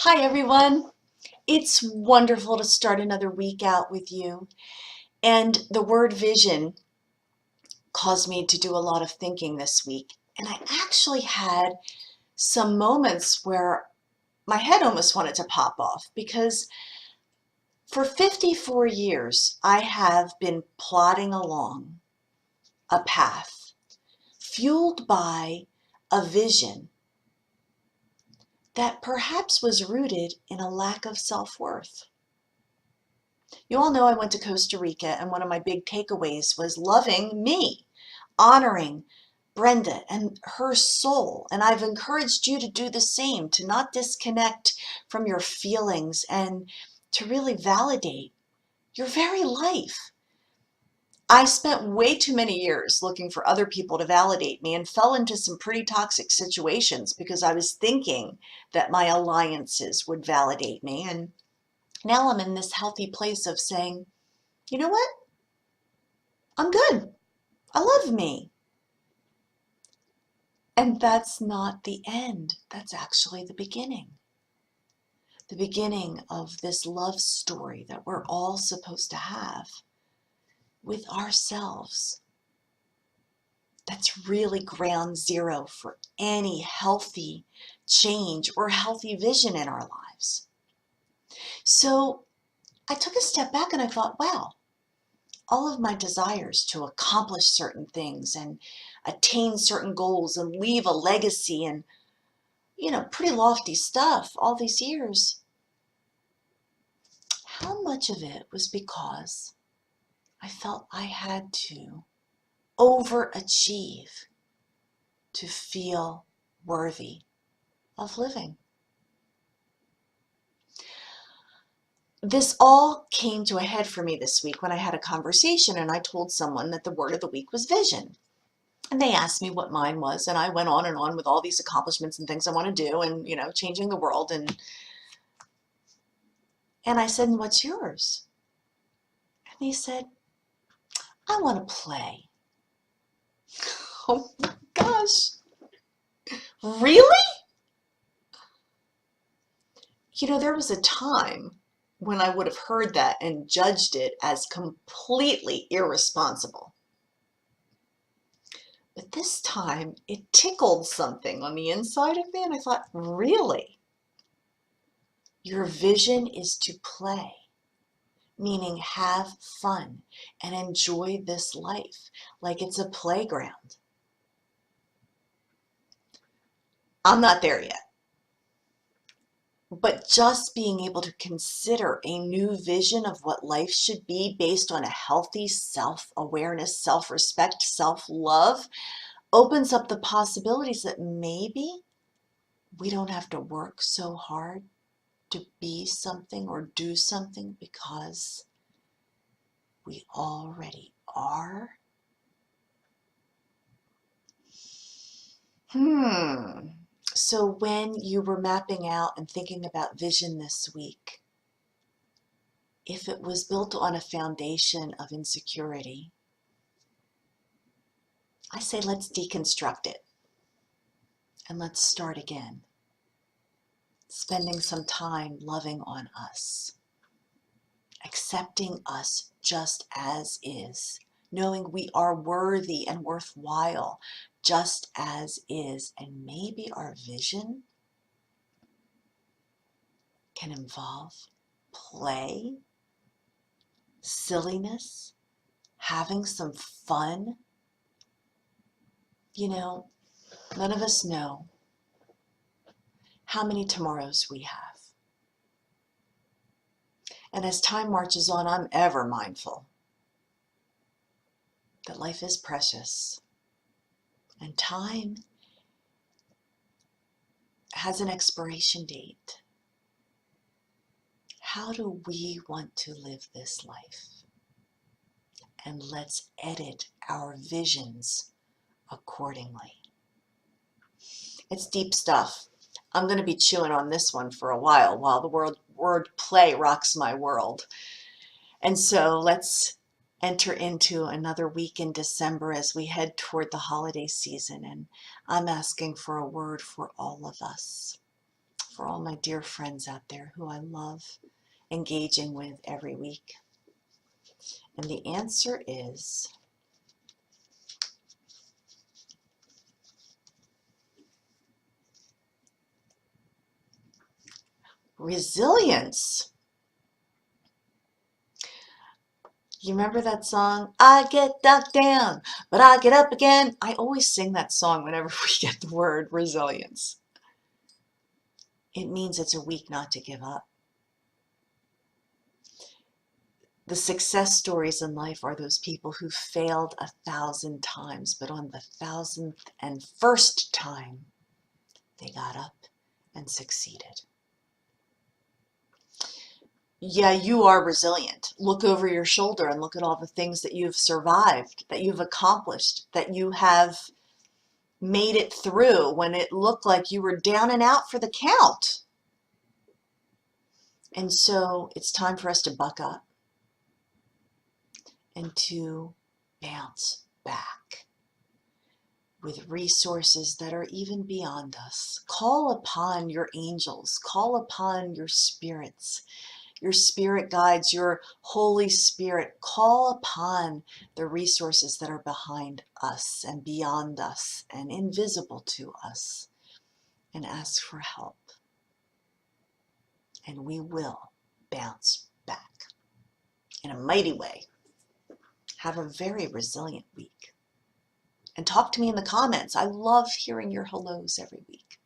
Hi everyone. It's wonderful to start another week out with you. And the word vision caused me to do a lot of thinking this week. And I actually had some moments where my head almost wanted to pop off because for 54 years I have been plodding along a path fueled by a vision that perhaps was rooted in a lack of self-worth. You all know I went to Costa Rica, and one of my big takeaways was loving me, honoring Brenda and her soul. And I've encouraged you to do the same, to not disconnect from your feelings and to really validate your very life. I spent way too many years looking for other people to validate me and fell into some pretty toxic situations because I was thinking that my alliances would validate me. And now I'm in this healthy place of saying, you know what? I'm good. I love me. And that's not the end. That's actually the beginning. The beginning of this love story that we're all supposed to have with ourselves. That's really ground zero for any healthy change or healthy vision in our lives. So I took a step back and I thought, wow, all of my desires to accomplish certain things and attain certain goals and leave a legacy and, pretty lofty stuff all these years, how much of it was because I felt I had to overachieve to feel worthy of living? This all came to a head for me this week when I had a conversation and I told someone that the word of the week was vision. And they asked me what mine was, and I went on and on with all these accomplishments and things I want to do and, changing the world. And I said, and what's yours? And he said, I want to play. Oh my gosh. Really? There was a time when I would have heard that and judged it as completely irresponsible. But this time it tickled something on the inside of me and I thought, really? Your vision is to play, meaning have fun and enjoy this life like it's a playground. I'm not there yet. But just being able to consider a new vision of what life should be based on a healthy self-awareness, self-respect, self-love opens up the possibilities that maybe we don't have to work so hard to be something or do something because we already are. So when you were mapping out and thinking about vision this week, if it was built on a foundation of insecurity, I say let's deconstruct it and let's start again. Spending some time loving on us, accepting us just as is, knowing we are worthy and worthwhile just as is, and maybe our vision can involve play, silliness, having some fun. None of us know how many tomorrows we have. And as time marches on, I'm ever mindful that life is precious and time has an expiration date. How do we want to live this life? And let's edit our visions accordingly. It's deep stuff. I'm going to be chewing on this one for a while the word play rocks my world. And so let's enter into another week in December as we head toward the holiday season. And I'm asking for a word for all of us. for all my dear friends out there who I love engaging with every week? And the answer is resilience. You remember that song, I get knocked down, but I get up again? I always sing that song whenever we get the word resilience. It means it's a week not to give up. The success stories in life are those people who failed 1,000 times, but on the 1,001st time, they got up and succeeded. Yeah, you are resilient. Look over your shoulder and look at all the things that you've survived, that you've accomplished, that you have made it through when it looked like you were down and out for the count. And so it's time for us to buck up and to bounce back with resources that are even beyond us. Call upon your angels, call upon your spirits, your spirit guides, your Holy Spirit. Call upon the resources that are behind us and beyond us and invisible to us, and ask for help. And we will bounce back in a mighty way. Have a very resilient week. And talk to me in the comments. I love hearing your hellos every week.